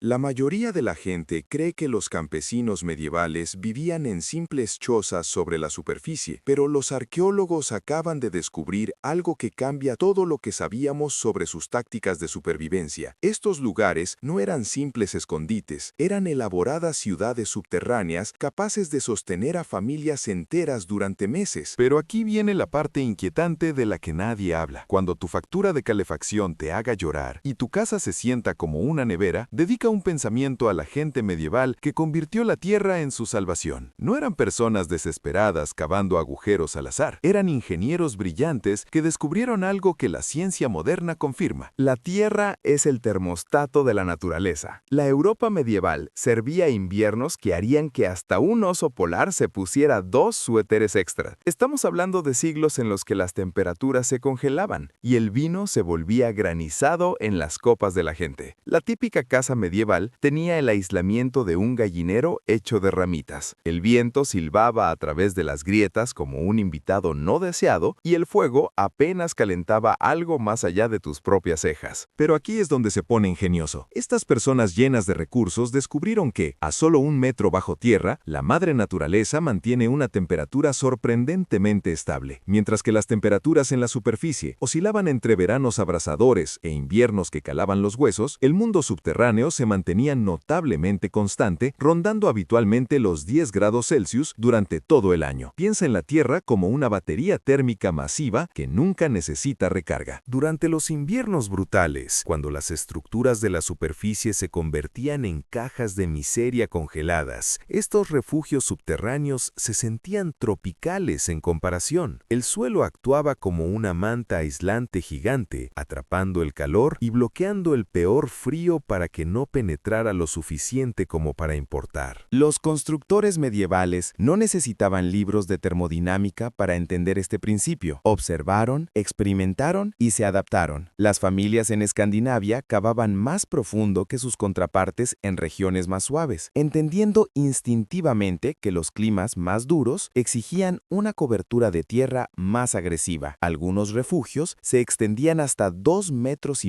La mayoría de la gente cree que los campesinos medievales vivían en simples chozas sobre la superficie, pero los arqueólogos acaban de descubrir algo que cambia todo lo que sabíamos sobre sus tácticas de supervivencia. Estos lugares no eran simples escondites, eran elaboradas ciudades subterráneas capaces de sostener a familias enteras durante meses. Pero aquí viene la parte inquietante de la que nadie habla. Cuando tu factura de calefacción te haga llorar y tu casa se sienta como una nevera, dedica un pensamiento a la gente medieval que convirtió la tierra en su salvación. No eran personas desesperadas cavando agujeros al azar, eran ingenieros brillantes que descubrieron algo que la ciencia moderna confirma. La tierra es el termostato de la naturaleza. La Europa medieval servía inviernos que harían que hasta un oso polar se pusiera 2 suéteres extra. Estamos hablando de siglos en los que las temperaturas se congelaban y el vino se volvía granizado en las copas de la gente. La típica casa medieval tenía el aislamiento de un gallinero hecho de ramitas. El viento silbaba a través de las grietas como un invitado no deseado y el fuego apenas calentaba algo más allá de tus propias cejas. Pero aquí es donde se pone ingenioso. Estas personas llenas de recursos descubrieron que, a solo 1 metro bajo tierra, la madre naturaleza mantiene una temperatura sorprendentemente estable, mientras que las temperaturas en la superficie oscilaban entre veranos abrasadores e inviernos que calaban los huesos. El mundo subterráneo se mantenía notablemente constante, rondando habitualmente los 10 grados Celsius durante todo el año. Piensa en la Tierra como una batería térmica masiva que nunca necesita recarga. Durante los inviernos brutales, cuando las estructuras de la superficie se convertían en cajas de miseria congeladas, estos refugios subterráneos se sentían tropicales en comparación. El suelo actuaba como una manta aislante gigante, atrapando el calor y bloqueando el peor frío para que no penetrara lo suficiente como para importar. Los constructores medievales no necesitaban libros de termodinámica para entender este principio. Observaron, experimentaron y se adaptaron. Las familias en Escandinavia cavaban más profundo que sus contrapartes en regiones más suaves, entendiendo instintivamente que los climas más duros exigían una cobertura de tierra más agresiva. Algunos refugios se extendían hasta 2,5 metros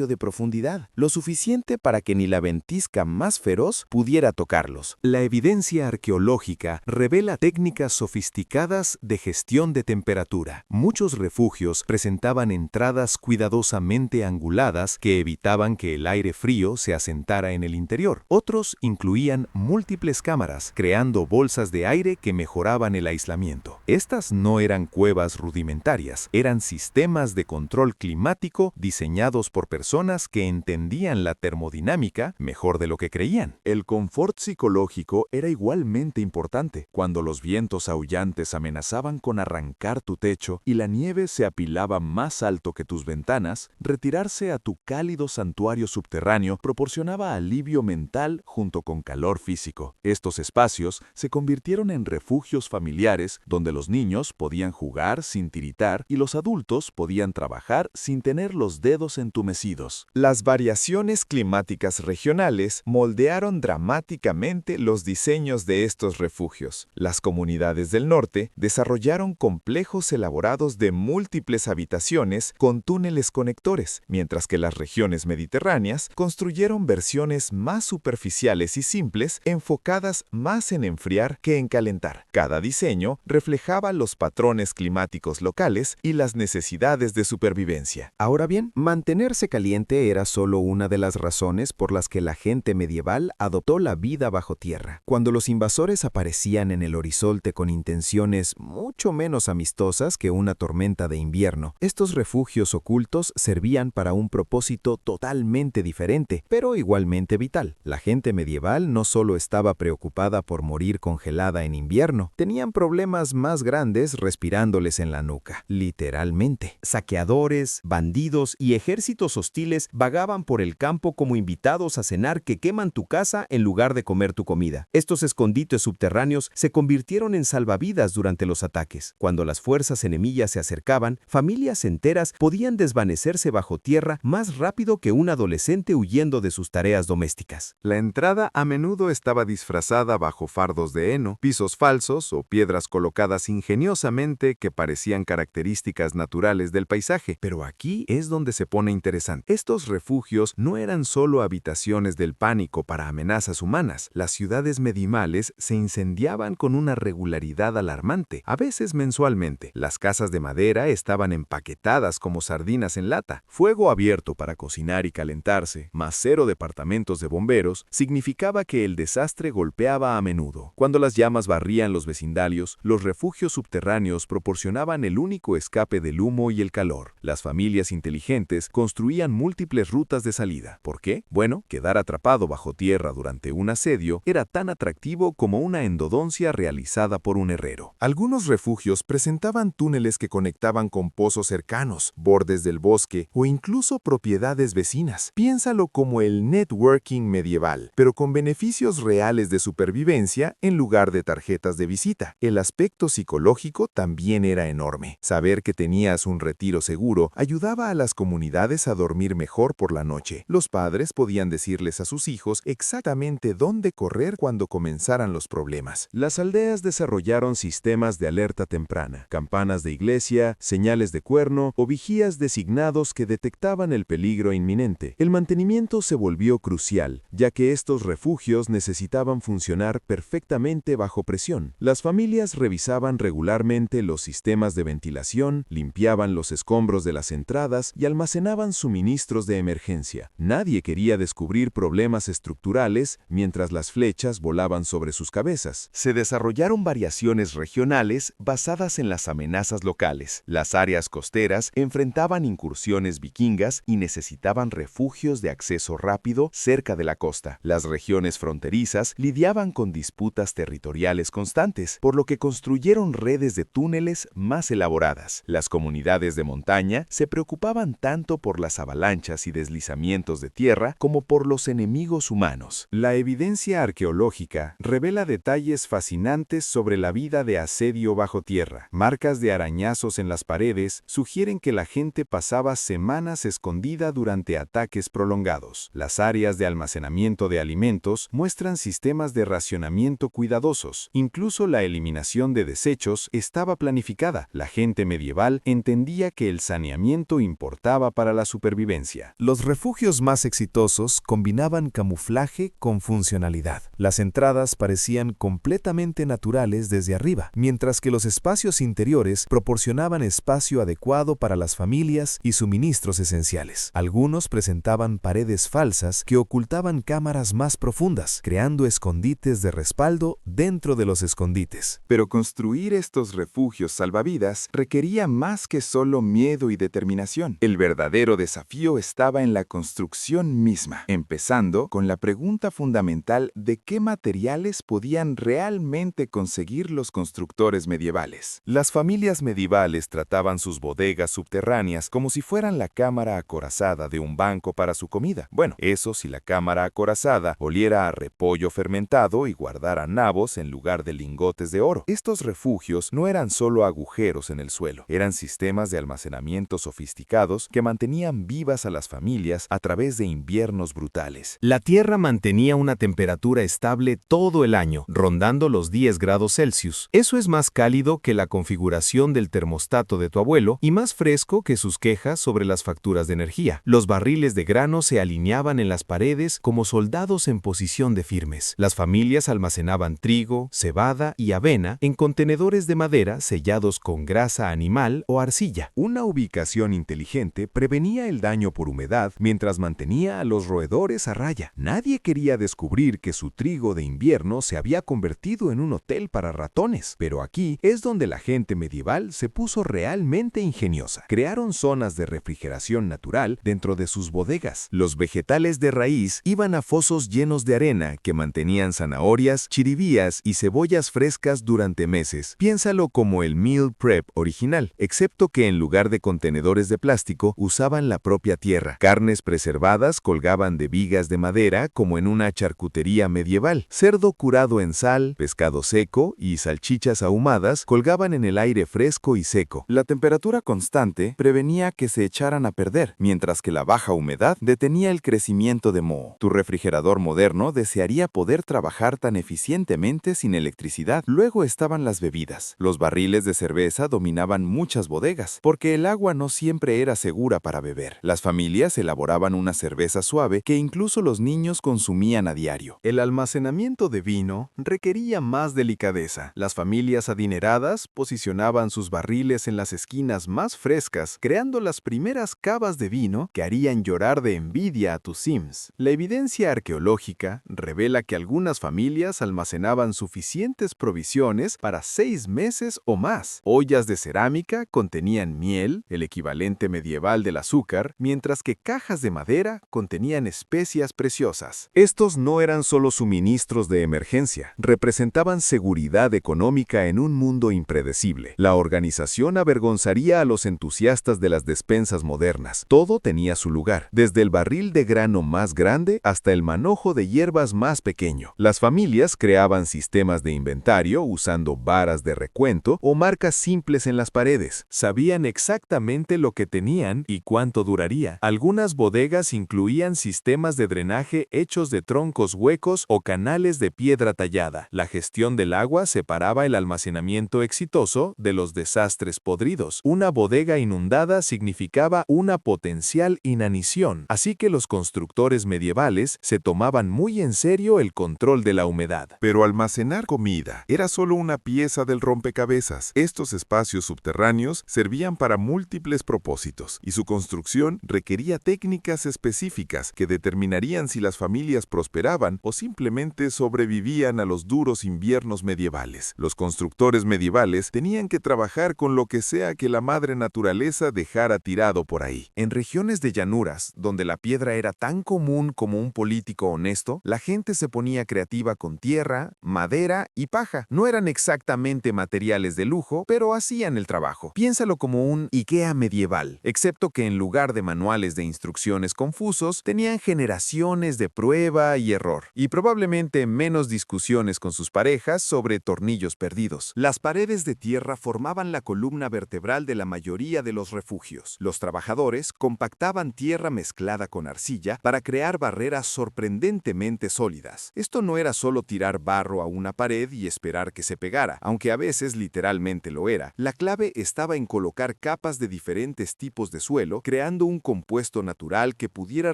de profundidad, lo suficiente para que ni la ventisca más feroz pudiera tocarlos. La evidencia arqueológica revela técnicas sofisticadas de gestión de temperatura. Muchos refugios presentaban entradas cuidadosamente anguladas que evitaban que el aire frío se asentara en el interior. Otros incluían múltiples cámaras, creando bolsas de aire que mejoraban el aislamiento. Estas no eran cuevas rudimentarias, eran sistemas de control climático diseñados por personas que entendían la termodinámica mejor de lo que creían. El confort psicológico era igualmente importante. Cuando los vientos aullantes amenazaban con arrancar tu techo y la nieve se apilaba más alto que tus ventanas, retirarse a tu cálido santuario subterráneo proporcionaba alivio mental junto con calor físico. Estos espacios se convirtieron en refugios familiares donde los niños podían jugar sin tiritar y los adultos podían trabajar sin tener los dedos entumecidos. Las variaciones climáticas regionales moldearon dramáticamente los diseños de estos refugios. Las comunidades del norte desarrollaron complejos elaborados de múltiples habitaciones con túneles conectores, mientras que las regiones mediterráneas construyeron versiones más superficiales y simples, enfocadas más en enfriar que en calentar. Cada diseño reflejaba los patrones climáticos locales y las necesidades de supervivencia. Ahora bien, mantenerse caliente era solo una de las razones por las que la gente medieval adoptó la vida bajo tierra. Cuando los invasores aparecían en el horizonte con intenciones mucho menos amistosas que una tormenta de invierno, estos refugios ocultos servían para un propósito totalmente diferente, pero igualmente vital. La gente medieval no solo estaba preocupada por morir congelada en invierno, tenían problemas más grandes respirándoles en la nuca, literalmente. Saqueadores, bandidos y ejércitos hostiles vagaban por el campo como invitados a cenar que queman tu casa en lugar de comer tu comida. Estos escondites subterráneos se convirtieron en salvavidas durante los ataques. Cuando las fuerzas enemigas se acercaban, familias enteras podían desvanecerse bajo tierra más rápido que un adolescente huyendo de sus tareas domésticas. La entrada a menudo estaba disfrazada bajo fardos de heno, pisos falsos o piedras colocadas ingeniosamente que parecían características naturales del paisaje. Pero aquí es donde se pone interesante. Estos refugios no eran solo habitaciones situaciones del pánico para amenazas humanas, las ciudades medievales se incendiaban con una regularidad alarmante, a veces mensualmente. Las casas de madera estaban empaquetadas como sardinas en lata. Fuego abierto para cocinar y calentarse, más 0 departamentos de bomberos, significaba que el desastre golpeaba a menudo. Cuando las llamas barrían los vecindarios, los refugios subterráneos proporcionaban el único escape del humo y el calor. Las familias inteligentes construían múltiples rutas de salida. ¿Por qué? Bueno, quedar atrapado bajo tierra durante un asedio era tan atractivo como una endodoncia realizada por un herrero. Algunos refugios presentaban túneles que conectaban con pozos cercanos, bordes del bosque o incluso propiedades vecinas. Piénsalo como el networking medieval, pero con beneficios reales de supervivencia en lugar de tarjetas de visita. El aspecto psicológico también era enorme. Saber que tenías un retiro seguro ayudaba a las comunidades a dormir mejor por la noche. Los padres podían decirles a sus hijos exactamente dónde correr cuando comenzaran los problemas. Las aldeas desarrollaron sistemas de alerta temprana, campanas de iglesia, señales de cuerno o vigías designados que detectaban el peligro inminente. El mantenimiento se volvió crucial, ya que estos refugios necesitaban funcionar perfectamente bajo presión. Las familias revisaban regularmente los sistemas de ventilación, limpiaban los escombros de las entradas y almacenaban suministros de emergencia. Nadie quería descubrir problemas estructurales mientras las flechas volaban sobre sus cabezas. Se desarrollaron variaciones regionales basadas en las amenazas locales. Las áreas costeras enfrentaban incursiones vikingas y necesitaban refugios de acceso rápido cerca de la costa. Las regiones fronterizas lidiaban con disputas territoriales constantes, por lo que construyeron redes de túneles más elaboradas. Las comunidades de montaña se preocupaban tanto por las avalanchas y deslizamientos de tierra como por los enemigos humanos. La evidencia arqueológica revela detalles fascinantes sobre la vida de asedio bajo tierra. Marcas de arañazos en las paredes sugieren que la gente pasaba semanas escondida durante ataques prolongados. Las áreas de almacenamiento de alimentos muestran sistemas de racionamiento cuidadosos. Incluso la eliminación de desechos estaba planificada. La gente medieval entendía que el saneamiento importaba para la supervivencia. Los refugios más exitosos combinaban camuflaje con funcionalidad. Las entradas parecían completamente naturales desde arriba, mientras que los espacios interiores proporcionaban espacio adecuado para las familias y suministros esenciales. Algunos presentaban paredes falsas que ocultaban cámaras más profundas, creando escondites de respaldo dentro de los escondites. Pero construir estos refugios salvavidas requería más que solo miedo y determinación. El verdadero desafío estaba en la construcción misma, empezando con la pregunta fundamental de qué materiales podían realmente conseguir los constructores medievales. Las familias medievales trataban sus bodegas subterráneas como si fueran la cámara acorazada de un banco para su comida. Bueno, eso si la cámara acorazada oliera a repollo fermentado y guardara nabos en lugar de lingotes de oro. Estos refugios no eran solo agujeros en el suelo, eran sistemas de almacenamiento sofisticados que mantenían vivas a las familias a través de inviernos brutales. La tierra mantenía una temperatura estable todo el año, rondando los 10 grados Celsius. Eso es más cálido que la configuración del termostato de tu abuelo y más fresco que sus quejas sobre las facturas de energía. Los barriles de grano se alineaban en las paredes como soldados en posición de firmes. Las familias almacenaban trigo, cebada y avena en contenedores de madera sellados con grasa animal o arcilla. Una ubicación inteligente prevenía el daño por humedad mientras mantenía a los roedores a raya. Nadie quería descubrir que su trigo de invierno se había convertido en un hotel para ratones. Pero aquí es donde la gente medieval se puso realmente ingeniosa. Crearon zonas de refrigeración natural dentro de sus bodegas. Los vegetales de raíz iban a fosos llenos de arena que mantenían zanahorias, chiribías y cebollas frescas durante meses. Piénsalo como el meal prep original, excepto que en lugar de contenedores de plástico usaban la propia tierra. Carnes preservadas colgaban de vigas de madera como en una charcutería medieval. Cerdo curado en sal, pescado seco y salchichas ahumadas colgaban en el aire fresco y seco. La temperatura constante prevenía que se echaran a perder, mientras que la baja humedad detenía el crecimiento de moho. Tu refrigerador moderno desearía poder trabajar tan eficientemente sin electricidad. Luego estaban las bebidas. Los barriles de cerveza dominaban muchas bodegas, porque el agua no siempre era segura para beber. Las familias elaboraban una cerveza suave que que incluso los niños consumían a diario. El almacenamiento de vino requería más delicadeza. Las familias adineradas posicionaban sus barriles en las esquinas más frescas, creando las primeras cavas de vino que harían llorar de envidia a tus Sims. La evidencia arqueológica revela que algunas familias almacenaban suficientes provisiones para 6 meses o más. Ollas de cerámica contenían miel, el equivalente medieval del azúcar, mientras que cajas de madera contenían especias preciosas. Estos no eran solo suministros de emergencia, representaban seguridad económica en un mundo impredecible. La organización avergonzaría a los entusiastas de las despensas modernas. Todo tenía su lugar, desde el barril de grano más grande hasta el manojo de hierbas más pequeño. Las familias creaban sistemas de inventario usando varas de recuento o marcas simples en las paredes. Sabían exactamente lo que tenían y cuánto duraría. Algunas bodegas incluían sistemas de drenaje hechos de troncos huecos o canales de piedra tallada. La gestión del agua separaba el almacenamiento exitoso de los desastres podridos. Una bodega inundada significaba una potencial inanición, así que los constructores medievales se tomaban muy en serio el control de la humedad. Pero almacenar comida era solo una pieza del rompecabezas. Estos espacios subterráneos servían para múltiples propósitos, y su construcción requería técnicas específicas que determinarían si las familias prosperaban o simplemente sobrevivían a los duros inviernos medievales. Los constructores medievales tenían que trabajar con lo que sea que la madre naturaleza dejara tirado por ahí. En regiones de llanuras, donde la piedra era tan común como un político honesto, la gente se ponía creativa con tierra, madera y paja. No eran exactamente materiales de lujo, pero hacían el trabajo. Piénsalo como un IKEA medieval, excepto que en lugar de manuales de instrucciones confusos, tenían generaciones de prueba y error, y probablemente menos discusiones con sus parejas sobre tornillos perdidos. Las paredes de tierra formaban la columna vertebral de la mayoría de los refugios. Los trabajadores compactaban tierra mezclada con arcilla para crear barreras sorprendentemente sólidas. Esto no era solo tirar barro a una pared y esperar que se pegara, aunque a veces literalmente lo era. La clave estaba en colocar capas de diferentes tipos de suelo, creando un compuesto natural que pudiera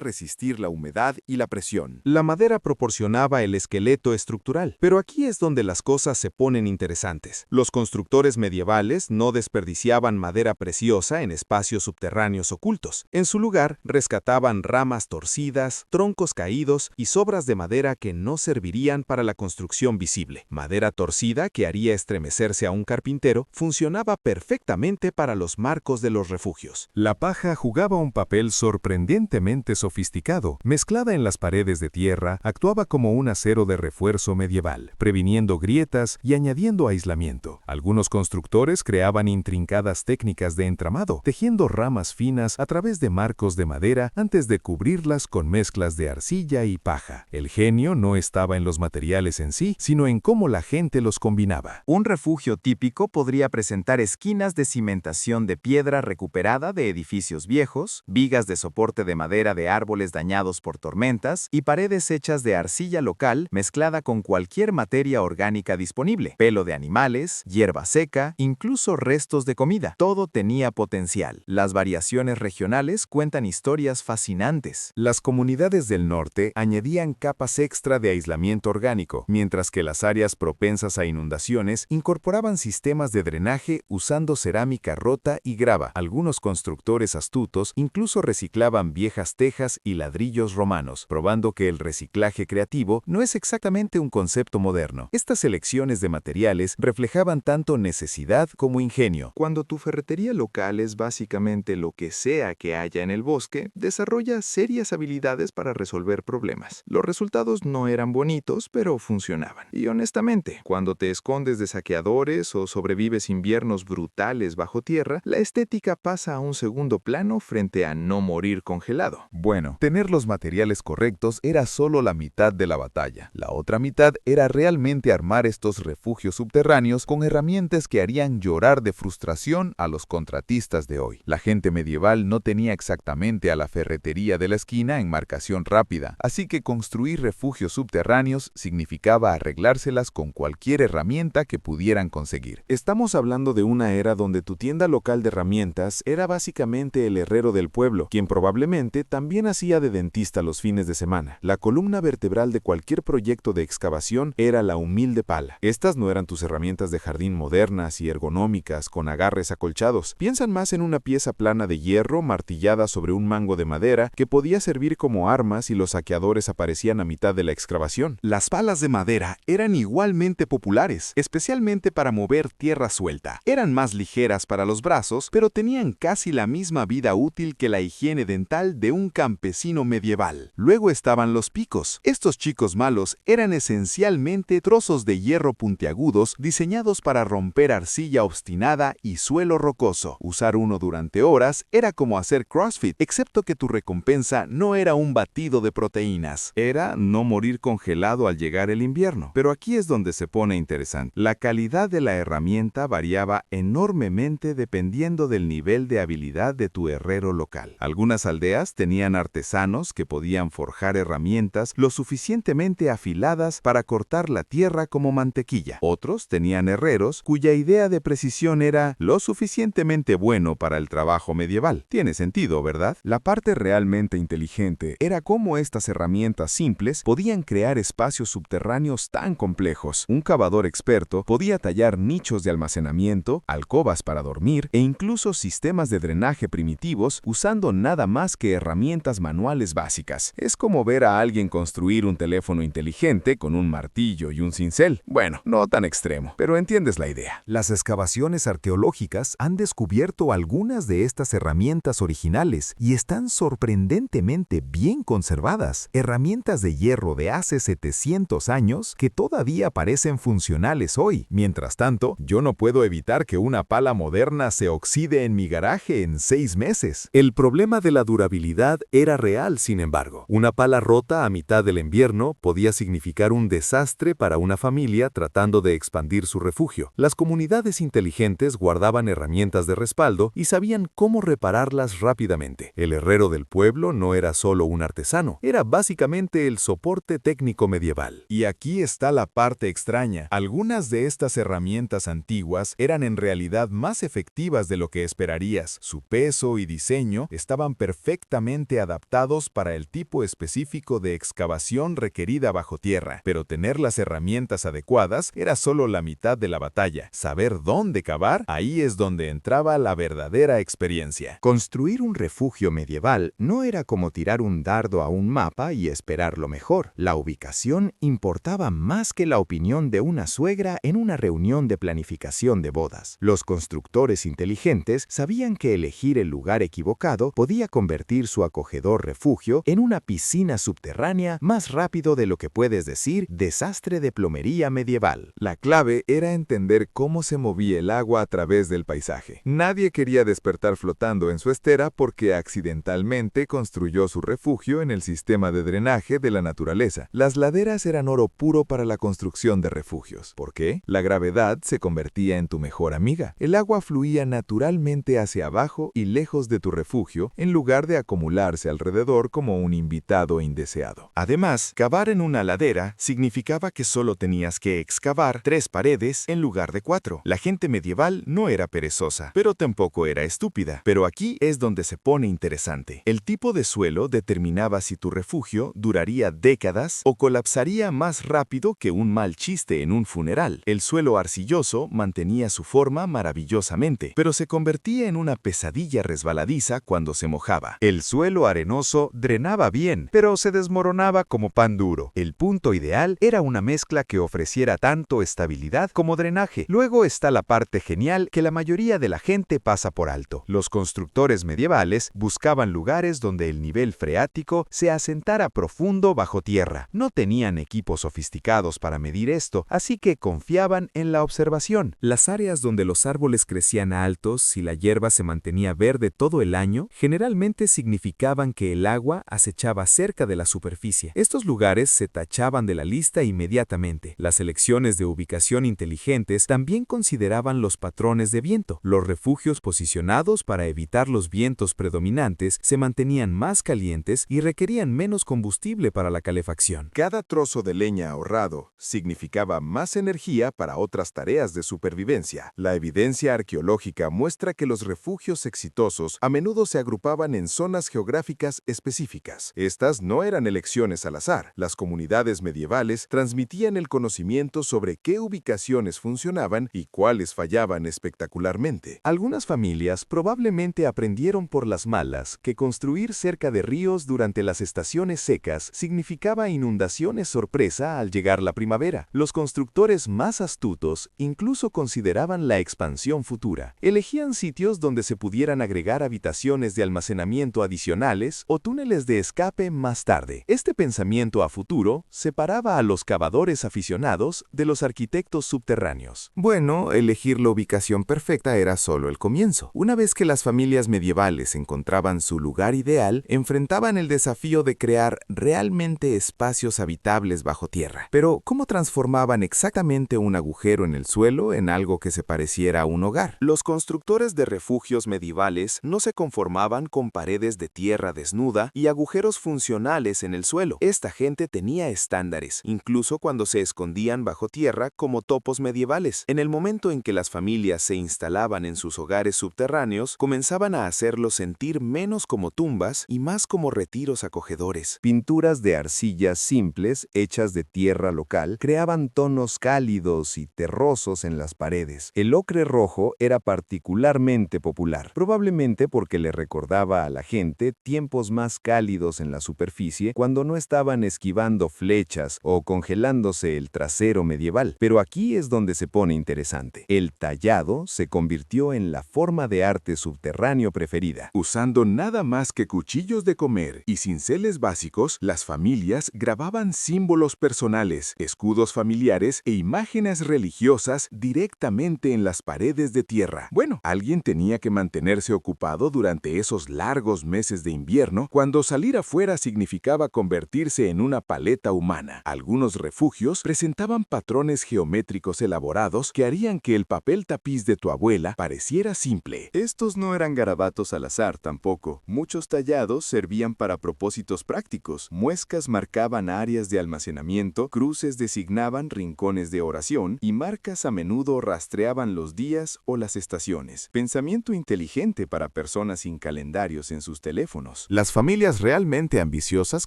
resistir la humedad y la presión. La madera proporcionaba el esqueleto estructural, pero aquí es donde las cosas se ponen interesantes. Los constructores medievales no desperdiciaban madera preciosa en espacios subterráneos ocultos. En su lugar, rescataban ramas torcidas, troncos caídos y sobras de madera que no servirían para la construcción visible. Madera torcida que haría estremecerse a un carpintero funcionaba perfectamente para los marcos de los refugios. La paja jugaba un papel sorprendentemente sofisticado. Mezclada en las paredes de tierra, actuaba como un acero de refuerzo medieval, previniendo grietas y añadiendo aislamiento. Algunos constructores creaban intrincadas técnicas de entramado, tejiendo ramas finas a través de marcos de madera antes de cubrirlas con mezclas de arcilla y paja. El genio no estaba en los materiales en sí, sino en cómo la gente los combinaba. Un refugio típico podría presentar esquinas de cimentación de piedra recuperada de edificios viejos, vigas de soporte de madera de árboles dañados por tormentas y paredes hechas de arcilla local mezclada con cualquier materia orgánica disponible, pelo de animales, hierba seca, incluso restos de comida. Todo tenía potencial. Las variaciones regionales cuentan historias fascinantes. Las comunidades del norte añadían capas extra de aislamiento orgánico, mientras que las áreas propensas a inundaciones incorporaban sistemas de drenaje usando cerámica rota y grava. Algunos constructores astutos incluso reciclaban viejas tejas y ladrillos romanos, probando que el reciclaje creativo no es exactamente un concepto moderno. Estas elecciones de materiales reflejaban tanto necesidad como ingenio. Cuando tu ferretería local es básicamente lo que sea que haya en el bosque, desarrolla serias habilidades para resolver problemas. Los resultados no eran bonitos, pero funcionaban. Y honestamente, cuando te escondes de saqueadores o sobrevives inviernos brutales bajo tierra, la estética pasa a un segundo plano frente a no morir congelado. Bueno, tener los materiales correctos era solo la mitad de la batalla. La otra mitad era realmente armar estos refugios subterráneos con herramientas que harían llorar de frustración a los contratistas de hoy. La gente medieval no tenía exactamente a la ferretería de la esquina en marcación rápida, así que construir refugios subterráneos significaba arreglárselas con cualquier herramienta que pudieran conseguir. Estamos hablando de una era donde tu tienda local de herramientas era básicamente el herrero del pueblo, quien probablemente también hacía de dentista dentista los fines de semana. La columna vertebral de cualquier proyecto de excavación era la humilde pala. Estas no eran tus herramientas de jardín modernas y ergonómicas con agarres acolchados. Piensan más en una pieza plana de hierro martillada sobre un mango de madera que podía servir como armas y los saqueadores aparecían a mitad de la excavación. Las palas de madera eran igualmente populares, especialmente para mover tierra suelta. Eran más ligeras para los brazos, pero tenían casi la misma vida útil que la higiene dental de un campesino medieval. Luego estaban los picos. Estos chicos malos eran esencialmente trozos de hierro puntiagudos diseñados para romper arcilla obstinada y suelo rocoso. Usar uno durante horas era como hacer CrossFit, excepto que tu recompensa no era un batido de proteínas. Era no morir congelado al llegar el invierno. Pero aquí es donde se pone interesante. La calidad de la herramienta variaba enormemente dependiendo del nivel de habilidad de tu herrero local. Algunas aldeas tenían artesanos que podían forjar herramientas lo suficientemente afiladas para cortar la tierra como mantequilla. Otros tenían herreros cuya idea de precisión era lo suficientemente bueno para el trabajo medieval. Tiene sentido, ¿verdad? La parte realmente inteligente era cómo estas herramientas simples podían crear espacios subterráneos tan complejos. Un cavador experto podía tallar nichos de almacenamiento, alcobas para dormir e incluso sistemas de drenaje primitivos usando nada más que herramientas manuales básicas. Es como ver a alguien construir un teléfono inteligente con un martillo y un cincel. Bueno, no tan extremo, pero entiendes la idea. Las excavaciones arqueológicas han descubierto algunas de estas herramientas originales y están sorprendentemente bien conservadas. Herramientas de hierro de hace 700 años que todavía parecen funcionales hoy. Mientras tanto, yo no puedo evitar que una pala moderna se oxide en mi garaje en 6 meses. El problema de la durabilidad era real, sin embargo. Una pala rota a mitad del invierno podía significar un desastre para una familia tratando de expandir su refugio. Las comunidades inteligentes guardaban herramientas de respaldo y sabían cómo repararlas rápidamente. El herrero del pueblo no era solo un artesano, era básicamente el soporte técnico medieval. Y aquí está la parte extraña. Algunas de estas herramientas antiguas eran en realidad más efectivas de lo que esperarías. Su peso y diseño estaban perfectamente adaptados para el tipo específico de excavación requerida bajo tierra, pero tener las herramientas adecuadas era solo la mitad de la batalla. Saber dónde cavar, ahí es donde entraba la verdadera experiencia. Construir un refugio medieval no era como tirar un dardo a un mapa y esperar lo mejor. La ubicación importaba más que la opinión de una suegra en una reunión de planificación de bodas. Los constructores inteligentes sabían que elegir el lugar equivocado podía convertir su acogedor refugio en una piscina subterránea más rápido de lo que puedes decir desastre de plomería medieval. La clave era entender cómo se movía el agua a través del paisaje. Nadie quería despertar flotando en su estera porque accidentalmente construyó su refugio en el sistema de drenaje de la naturaleza. Las laderas eran oro puro para la construcción de refugios. ¿Por qué? La gravedad se convertía en tu mejor amiga. El agua fluía naturalmente hacia abajo y lejos de tu refugio, en lugar de acumularse alrededor como un invitado indeseado. Además, cavar en una ladera significaba que solo tenías que excavar 3 paredes en lugar de 4. La gente medieval no era perezosa, pero tampoco era estúpida. Pero aquí es donde se pone interesante. El tipo de suelo determinaba si tu refugio duraría décadas o colapsaría más rápido que un mal chiste en un funeral. El suelo arcilloso mantenía su forma maravillosamente, pero se convertía en una pesadilla resbaladiza cuando se mojaba. El suelo arenoso drenaba bien, pero se desmoronaba como pan duro. El punto ideal era una mezcla que ofreciera tanto estabilidad como drenaje. Luego está la parte genial que la mayoría de la gente pasa por alto. Los constructores medievales buscaban lugares donde el nivel freático se asentara profundo bajo tierra. No tenían equipos sofisticados para medir esto, así que confiaban en la observación. Las áreas donde los árboles crecían altos y la hierba se mantenía verde todo el año, generalmente significaban que el agua acechaba cerca de la superficie. Estos lugares se tachaban de la lista inmediatamente. Las elecciones de ubicación inteligentes también consideraban los patrones de viento. Los refugios posicionados para evitar los vientos predominantes se mantenían más calientes y requerían menos combustible para la calefacción. Cada trozo de leña ahorrado significaba más energía para otras tareas de supervivencia. La evidencia arqueológica muestra que los refugios exitosos a menudo se agrupaban en zonas geográficas específicas. específicas. Estas no eran elecciones al azar. Las comunidades medievales transmitían el conocimiento sobre qué ubicaciones funcionaban y cuáles fallaban espectacularmente. Algunas familias probablemente aprendieron por las malas que construir cerca de ríos durante las estaciones secas significaba inundaciones sorpresa al llegar la primavera. Los constructores más astutos incluso consideraban la expansión futura. Elegían sitios donde se pudieran agregar habitaciones de almacenamiento adicionales o túneles de escape más tarde. Este pensamiento a futuro separaba a los cavadores aficionados de los arquitectos subterráneos. Bueno, elegir la ubicación perfecta era solo el comienzo. Una vez que las familias medievales encontraban su lugar ideal, enfrentaban el desafío de crear realmente espacios habitables bajo tierra. Pero, ¿cómo transformaban exactamente un agujero en el suelo en algo que se pareciera a un hogar? Los constructores de refugios medievales no se conformaban con paredes de tierra desnuda y agujeros funcionales en el suelo. Esta gente tenía estándares, incluso cuando se escondían bajo tierra como topos medievales. En el momento en que las familias se instalaban en sus hogares subterráneos, comenzaban a hacerlos sentir menos como tumbas y más como retiros acogedores. Pinturas de arcillas simples, hechas de tierra local, creaban tonos cálidos y terrosos en las paredes. El ocre rojo era particularmente popular, probablemente porque le recordaba a la gente tiempos más cálidos en la superficie cuando no estaban esquivando flechas o congelándose el trasero medieval. Pero aquí es donde se pone interesante. El tallado se convirtió en la forma de arte subterráneo preferida. Usando nada más que cuchillos de comer y cinceles básicos, las familias grababan símbolos personales, escudos familiares e imágenes religiosas directamente en las paredes de tierra. Bueno, alguien tenía que mantenerse ocupado durante esos largos meses de invierno, cuando salir afuera significaba convertirse en una paleta humana. Algunos refugios presentaban patrones geométricos elaborados que harían que el papel tapiz de tu abuela pareciera simple. Estos no eran garabatos al azar tampoco. Muchos tallados servían para propósitos prácticos. Muescas marcaban áreas de almacenamiento, cruces designaban rincones de oración y marcas a menudo rastreaban los días o las estaciones. Pensamiento inteligente para personas sin calendarios en sus teléfonos. Las familias realmente ambiciosas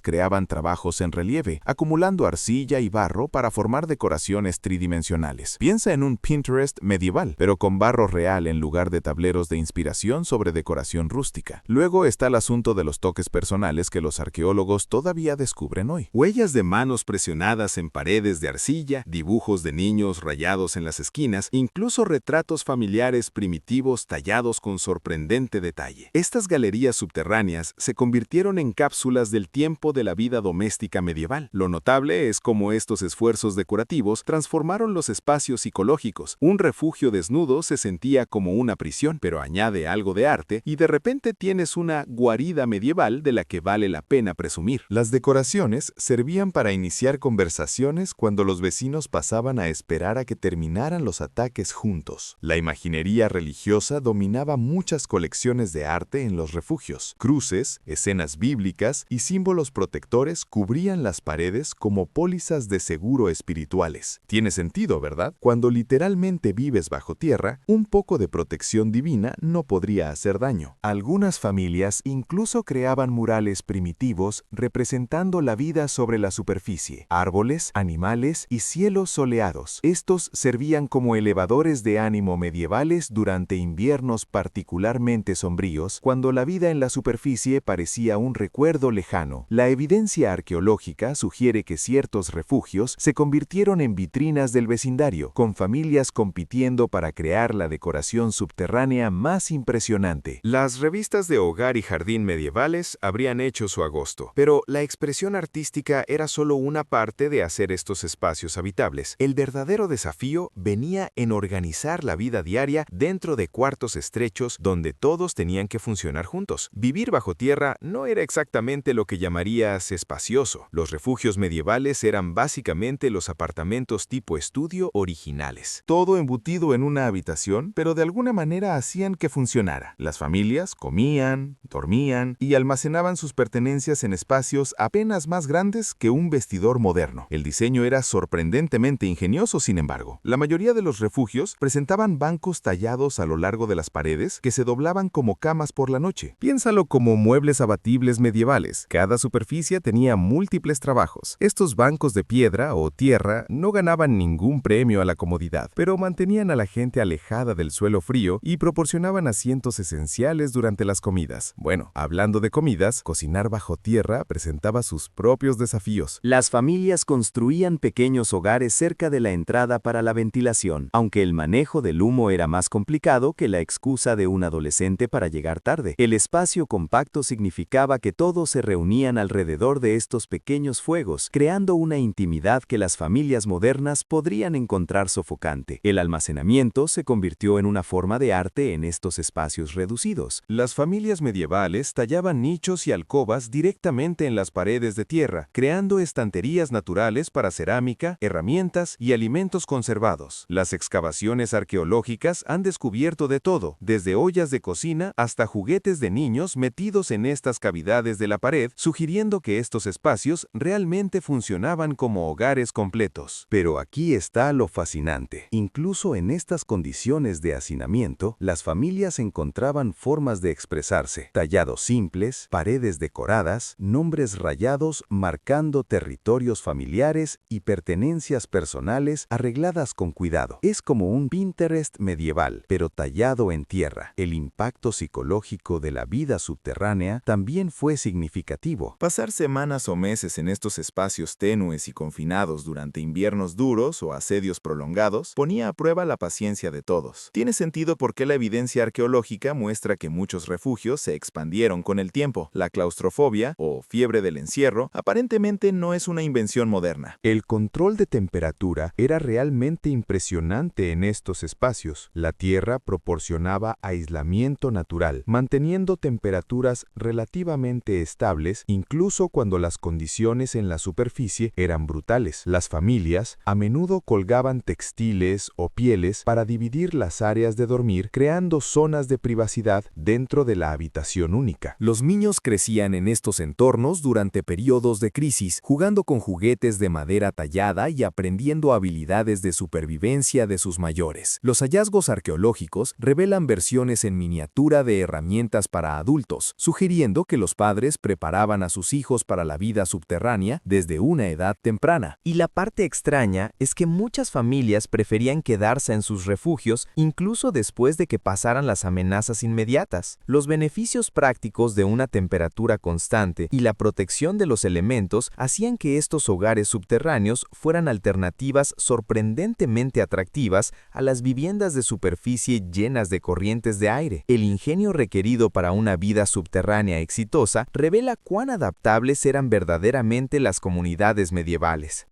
creaban trabajos en relieve, acumulando arcilla y barro para formar decoraciones tridimensionales. Piensa en un Pinterest medieval, pero con barro real en lugar de tableros de inspiración sobre decoración rústica. Luego está el asunto de los toques personales que los arqueólogos todavía descubren hoy. Huellas de manos presionadas en paredes de arcilla, dibujos de niños rayados en las esquinas, incluso retratos familiares primitivos tallados con sorprendente detalle. Estas galerías subterráneas se convirtieron en cápsulas del tiempo de la vida doméstica medieval. Lo notable es cómo estos esfuerzos decorativos transformaron los espacios psicológicos. Un refugio desnudo se sentía como una prisión, pero añade algo de arte y de repente tienes una guarida medieval de la que vale la pena presumir. Las decoraciones servían para iniciar conversaciones cuando los vecinos pasaban a esperar a que terminaran los ataques juntos. La imaginería religiosa dominaba muchas colecciones de arte en los refugios. Cruces, escenas bíblicas y símbolos protectores cubrían las paredes como pólizas de seguro espirituales. Tiene sentido, ¿verdad? Cuando literalmente vives bajo tierra, un poco de protección divina no podría hacer daño. Algunas familias incluso creaban murales primitivos representando la vida sobre la superficie, árboles, animales y cielos soleados. Estos servían como elevadores de ánimo medievales durante inviernos particularmente sombríos, cuando la vida en la superficie parecía un recuerdo lejano. La evidencia arqueológica sugiere que ciertos refugios se convirtieron en vitrinas del vecindario, con familias compitiendo para crear la decoración subterránea más impresionante. Las revistas de hogar y jardín medievales habrían hecho su agosto, pero la expresión artística era solo una parte de hacer estos espacios habitables. El verdadero desafío venía en organizar la vida diaria dentro de cuartos estrechos donde todos tenían que funcionar juntos. Vivir bajo tierra no era exactamente lo que llamarías espacioso. Los refugios medievales eran básicamente los apartamentos tipo estudio originales. Todo embutido en una habitación, pero de alguna manera hacían que funcionara. Las familias comían, dormían y almacenaban sus pertenencias en espacios apenas más grandes que un vestidor moderno. El diseño era sorprendentemente ingenioso, sin embargo. La mayoría de los refugios presentaban bancos tallados a lo largo de las paredes que se doblaban como camas por la noche. Piénsalo como muebles abatibles flexibles medievales. Cada superficie tenía múltiples trabajos. Estos bancos de piedra o tierra no ganaban ningún premio a la comodidad, pero mantenían a la gente alejada del suelo frío y proporcionaban asientos esenciales durante las comidas. Bueno, hablando de comidas, cocinar bajo tierra presentaba sus propios desafíos. Las familias construían pequeños hogares cerca de la entrada para la ventilación, aunque el manejo del humo era más complicado que la excusa de un adolescente para llegar tarde. El espacio compacto significaba que todos se reunían alrededor de estos pequeños fuegos, creando una intimidad que las familias modernas podrían encontrar sofocante. El almacenamiento se convirtió en una forma de arte en estos espacios reducidos. Las familias medievales tallaban nichos y alcobas directamente en las paredes de tierra, creando estanterías naturales para cerámica, herramientas y alimentos conservados. Las excavaciones arqueológicas han descubierto de todo, desde ollas de cocina hasta juguetes de niños metidos en estas cavidades de la pared, sugiriendo que estos espacios realmente funcionaban como hogares completos. Pero aquí está lo fascinante. Incluso en estas condiciones de hacinamiento, las familias encontraban formas de expresarse. Tallados simples, paredes decoradas, nombres rayados marcando territorios familiares y pertenencias personales arregladas con cuidado. Es como un Pinterest medieval, pero tallado en tierra. El impacto psicológico de la vida subterránea también fue significativo. Pasar semanas o meses en estos espacios tenues y confinados durante inviernos duros o asedios prolongados ponía a prueba la paciencia de todos. Tiene sentido porque la evidencia arqueológica muestra que muchos refugios se expandieron con el tiempo. La claustrofobia, o fiebre del encierro, aparentemente no es una invención moderna. El control de temperatura era realmente impresionante en estos espacios. La tierra proporcionaba aislamiento natural, manteniendo temperaturas relativamente estables incluso cuando las condiciones en la superficie eran brutales. Las familias a menudo colgaban textiles o pieles para dividir las áreas de dormir, creando zonas de privacidad dentro de la habitación única. Los niños crecían en estos entornos durante periodos de crisis, jugando con juguetes de madera tallada y aprendiendo habilidades de supervivencia de sus mayores. Los hallazgos arqueológicos revelan versiones en miniatura de herramientas para adultos, sugiriendo que los padres preparaban a sus hijos para la vida subterránea desde una edad temprana. Y la parte extraña es que muchas familias preferían quedarse en sus refugios incluso después de que pasaran las amenazas inmediatas. Los beneficios prácticos de una temperatura constante y la protección de los elementos hacían que estos hogares subterráneos fueran alternativas sorprendentemente atractivas a las viviendas de superficie llenas de corrientes de aire. El ingenio requerido para una vida subterránea exitosa revela cuán adaptables eran verdaderamente las comunidades medievales.